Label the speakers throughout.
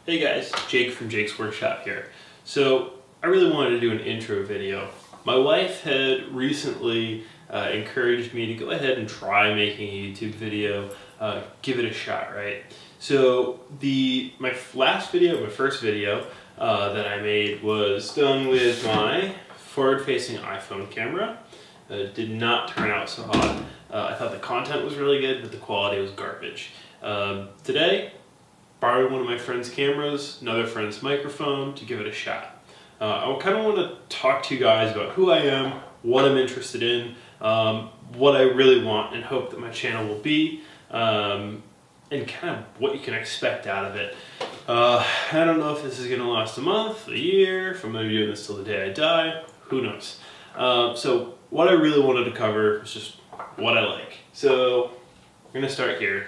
Speaker 1: Hey guys, Jake from Jake's Workshop here. So I really wanted to do an intro video. My wife had recently encouraged me to go ahead and try making a YouTube video, give it a shot, right? So my first video that I made was done with my forward-facing iPhone camera. It did not turn out so hot. I thought the content was really good, but the quality was garbage. Today, borrowed one of my friend's cameras, another friend's microphone to give it a shot. I kind of want to talk to you guys about who I am, what I'm interested in, what I really want and hope that my channel will be, and kind of what you can expect out of it. I don't know if this is going to last a month, a year, if I'm going to be doing this till the day I die, who knows. So what I really wanted to cover is just what I like. So I'm going to start here.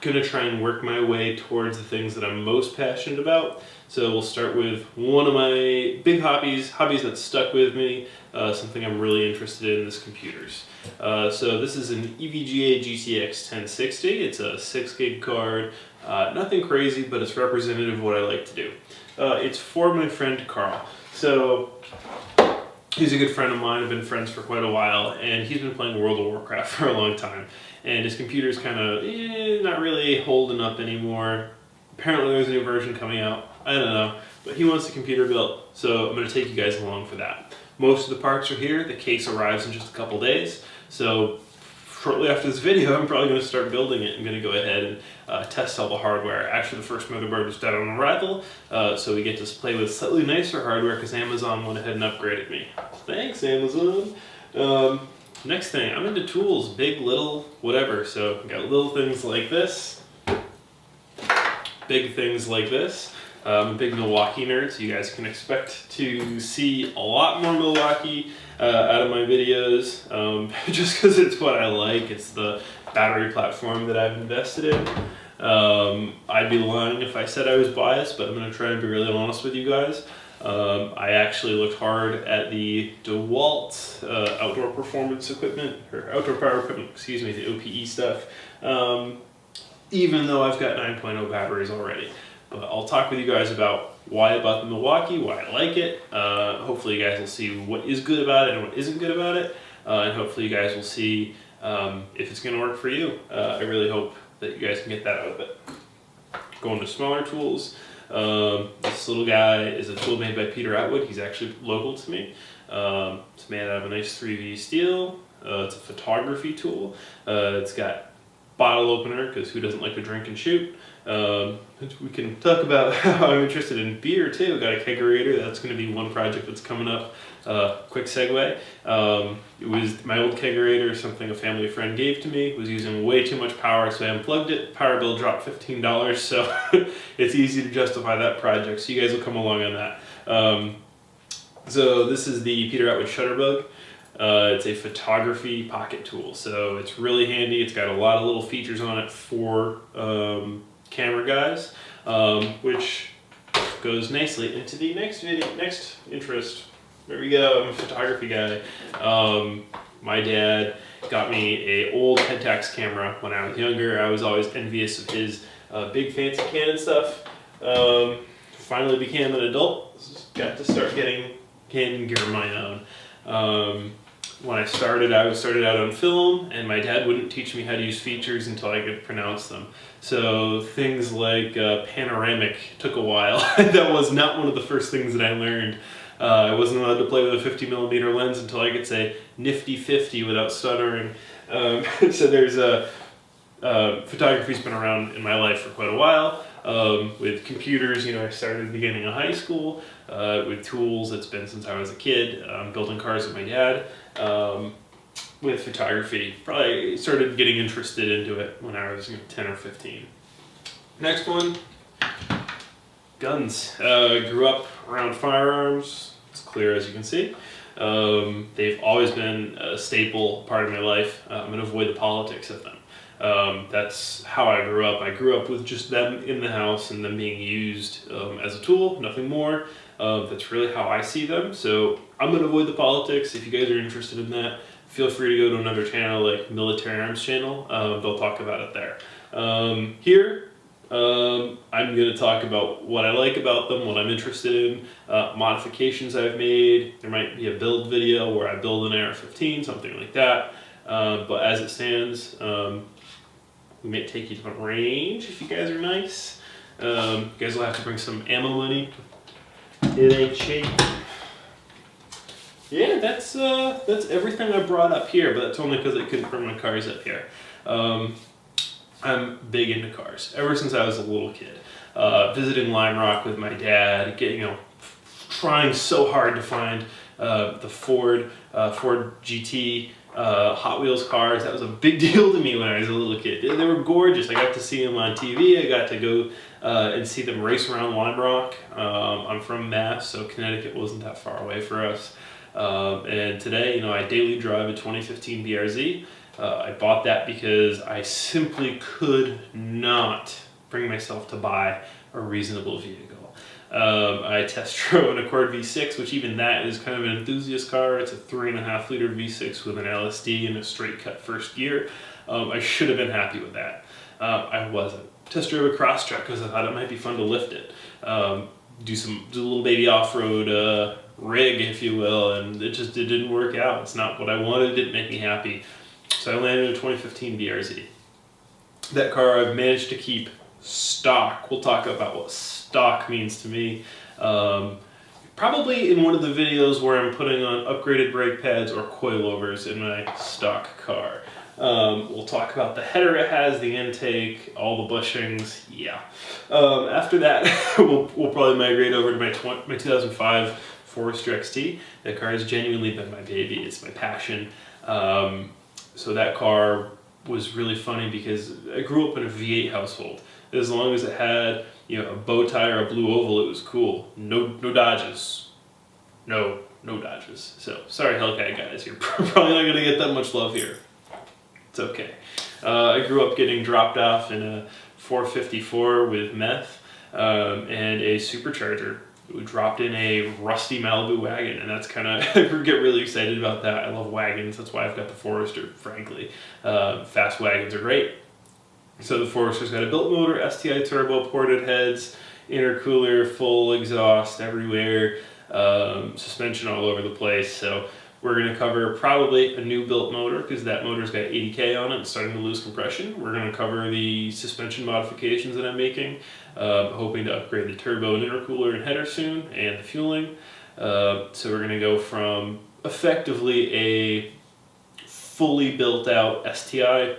Speaker 1: Going to try and work my way towards the things that I'm most passionate about. So we'll start with one of my big hobbies that stuck with me, something I'm really interested in is computers. So this is an EVGA GTX 1060. It's a 6 gig card, nothing crazy, but it's representative of what I like to do. It's for my friend Carl. So he's a good friend of mine. I've been friends for quite a while, and he's been playing World of Warcraft for a long time. And his computer's kind of not really holding up anymore. Apparently there's a new version coming out. I don't know. But he wants the computer built, so I'm going to take you guys along for that. Most of the parts are here. The case arrives in just a couple days. So shortly after this video, I'm probably going to start building it. I'm going to go ahead and test all the hardware. Actually, the first motherboard was dead on arrival, so we get to play with slightly nicer hardware because Amazon went ahead and upgraded me. Thanks, Amazon. Next thing, I'm into tools, big, little, whatever. So I've got little things like this, big things like this. I'm a big Milwaukee nerd, so you guys can expect to see a lot more Milwaukee out of my videos, just because it's what I like. It's the battery platform that I've invested in. I'd be lying if I said I was biased, but I'm going to try and be really honest with you guys. I actually looked hard at the DeWalt outdoor performance equipment, or outdoor power equipment, excuse me, the OPE stuff, even though I've got 9.0 batteries already. But I'll talk with you guys about why about the Milwaukee, why I like it. Hopefully you guys will see what is good about it and what isn't good about it. And hopefully you guys will see if it's going to work for you. I really hope that you guys can get that out of it. Going to smaller tools. This little guy is a tool made by Peter Atwood. He's actually local to me. It's made out of a nice 3V steel. It's a photography tool. It's got bottle opener, because who doesn't like to drink and shoot? We can talk about how I'm interested in beer too. Got a kegerator. That's going to be one project that's coming up. Quick segue. It was my old kegerator, something a family friend gave to me. It was using way too much power, so I unplugged it. Power bill dropped $15, so it's easy to justify that project. So you guys will come along on that. So this is the Peter Atwood Shutterbug. It's a photography pocket tool, so it's really handy. It's got a lot of little features on it for camera guys, which goes nicely into the next interest. There we go. I'm a photography guy. My dad got me an old Pentax camera when I was younger. I was always envious of his big fancy Canon stuff. Finally became an adult. Got to start getting Canon gear of my own. When I started out on film, and my dad wouldn't teach me how to use features until I could pronounce them. So things like panoramic took a while. That was not one of the first things that I learned. I wasn't allowed to play with a 50mm lens until I could say nifty 50 without stuttering. So there's photography's been around in my life for quite a while. With computers, I started at the beginning of high school. With tools, it's been since I was a kid. Building cars with my dad. With photography, probably started getting interested into it when I was 10 or 15. Next one, guns. Grew up around firearms. It's clear as you can see. They've always been a staple part of my life. I'm going to avoid the politics of them. That's how I grew up. I grew up with just them in the house and them being used as a tool, nothing more. That's really how I see them. So I'm going to avoid the politics. If you guys are interested in that, feel free to go to another channel like Military Arms channel. They'll talk about it there. Here, I'm going to talk about what I like about them, what I'm interested in, modifications I've made. There might be a build video where I build an AR-15, something like that. But as it stands, we may take you to the range if you guys are nice. You guys will have to bring some ammo money. It ain't cheap. Yeah, that's everything I brought up here, but that's only because I couldn't bring my cars up here. I'm big into cars ever since I was a little kid. Visiting Lime Rock with my dad, trying so hard to find the Ford GT Hot Wheels cars. That was a big deal to me when I was a little kid. They were gorgeous. I got to see them on TV. I got to go and see them race around Lime Rock. I'm from Mass, so Connecticut wasn't that far away for us. And today, I daily drive a 2015 BRZ. I bought that because I simply could not bring myself to buy a reasonable vehicle. I test drove an Accord V6, which even that is kind of an enthusiast car. It's a 3.5 liter V6 with an LSD and a straight cut first gear. I should have been happy with that. I wasn't. Test drove a cross truck because I thought it might be fun to lift it. Do a little baby off-road rig, if you will, and it didn't work out. It's not what I wanted. It didn't make me happy. So I landed a 2015 BRZ. That car I've managed to keep stock. We'll talk about what stock means to me. Probably in one of the videos where I'm putting on upgraded brake pads or coilovers in my stock car. We'll talk about the header it has, the intake, all the bushings, yeah. After that, we'll probably migrate over to my 2005 Forester XT. That car has genuinely been my baby. It's my passion. So that car was really funny because I grew up in a V8 household. As long as it had, a bow tie or a blue oval, it was cool. No Dodges. No Dodges. So, sorry Hellcat guys, you're probably not gonna get that much love here. It's okay. I grew up getting dropped off in a 454 with meth and a supercharger. We dropped in a rusty Malibu wagon, and that's kind of, I get really excited about that. I love wagons, that's why I've got the Forester, frankly. Fast wagons are great. So the Forester's got a built motor, STI turbo, ported heads, intercooler, full exhaust everywhere, suspension all over the place. So we're going to cover probably a new built motor because that motor's got 80K on it and starting to lose compression. We're going to cover the suspension modifications that I'm making, hoping to upgrade the turbo and intercooler and header soon, and the fueling. So we're going to go from effectively a fully built out STI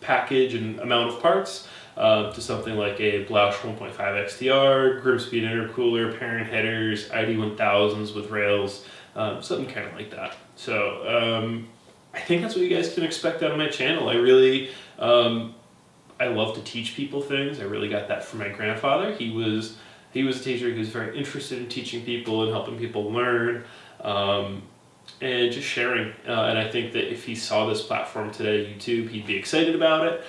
Speaker 1: package and amount of parts to something like a Blausch 1.5 XTR, Grimspeed intercooler, parent headers, ID1000s with rails, something kind of like that. So I think that's what you guys can expect out of my channel. I really, I love to teach people things. I really got that from my grandfather. He was a teacher who was very interested in teaching people and helping people learn. And just sharing. And I think that if he saw this platform today, YouTube, he'd be excited about it.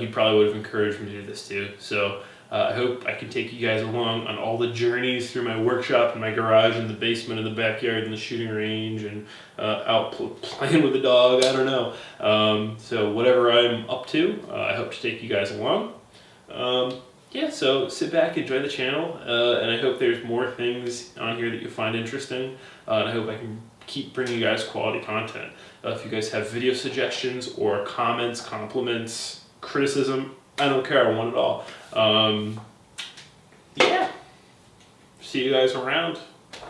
Speaker 1: He probably would have encouraged me to do this too. So I hope I can take you guys along on all the journeys through my workshop and my garage and the basement and the backyard and the shooting range and out playing with the dog. I don't know. So whatever I'm up to, I hope to take you guys along. Yeah, so sit back, enjoy the channel, and I hope there's more things on here that you find interesting. And I hope I can keep bringing you guys quality content. If you guys have video suggestions or comments, compliments, criticism, I don't care, I want it all. Yeah, see you guys around.